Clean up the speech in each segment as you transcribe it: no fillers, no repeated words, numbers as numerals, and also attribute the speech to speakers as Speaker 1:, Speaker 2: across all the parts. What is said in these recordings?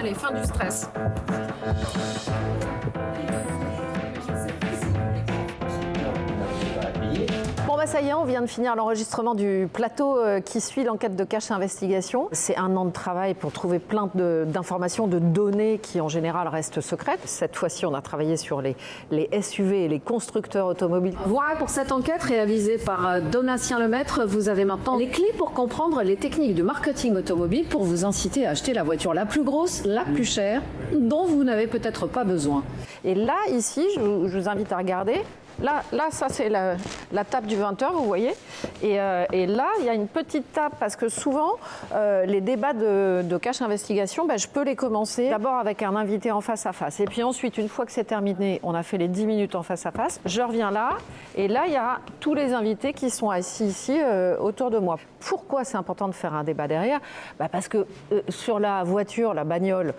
Speaker 1: Allez, fin du stress.
Speaker 2: Bon bah ça y est, on vient de finir l'enregistrement du plateau qui suit l'enquête de Cache Investigation. C'est un an de travail pour trouver plein d'informations, de données qui en général restent secrètes. Cette fois-ci, on a travaillé sur les SUV et les constructeurs automobiles.
Speaker 1: Voilà pour cette enquête réalisée par Donatien Lemaître. Vous avez maintenant les clés pour comprendre les techniques de marketing automobile pour vous inciter à acheter la voiture la plus grosse, la plus chère, dont vous n'avez peut-être pas besoin.
Speaker 2: Et là, ici, je vous invite à regarder. Là, ça c'est la table du 20h, vous voyez. Et là, il y a une petite table parce que souvent, les débats de Cache Investigation, je peux les commencer d'abord avec un invité en face à face. Et puis ensuite, une fois que c'est terminé, on a fait les 10 minutes en face à face, je reviens là. Et là, il y a tous les invités qui sont assis ici autour de moi. Pourquoi c'est important de faire un débat derrière ? Parce que sur la voiture, la bagnole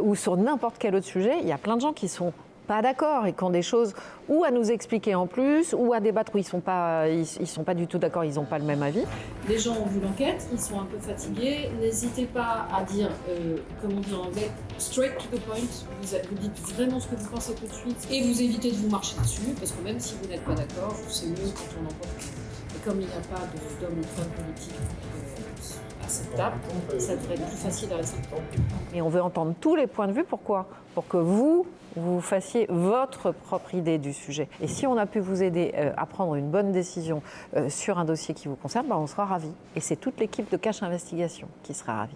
Speaker 2: ou sur n'importe quel autre sujet, il y a plein de gens qui sont pas d'accord et qui ont des choses ou à nous expliquer en plus ou à débattre où ils sont pas du tout d'accord, ils n'ont pas le même avis.
Speaker 3: Les gens ont vu l'enquête, ils sont un peu fatigués. N'hésitez pas à dire, comme on dit en anglais, straight to the point. Vous dites vraiment ce que vous pensez tout de suite et vous évitez de vous marcher dessus parce que même si vous n'êtes pas d'accord, c'est mieux quand on emporte. Et comme il n'y a pas d'homme ou de femme politique à cette table, ça devrait être plus facile à rester.
Speaker 2: Et on veut entendre tous les points de vue. Pourquoi ? Pour que vous fassiez votre propre idée du sujet. Et si on a pu vous aider à prendre une bonne décision sur un dossier qui vous concerne, on sera ravis. Et c'est toute l'équipe de Cache Investigation qui sera ravie.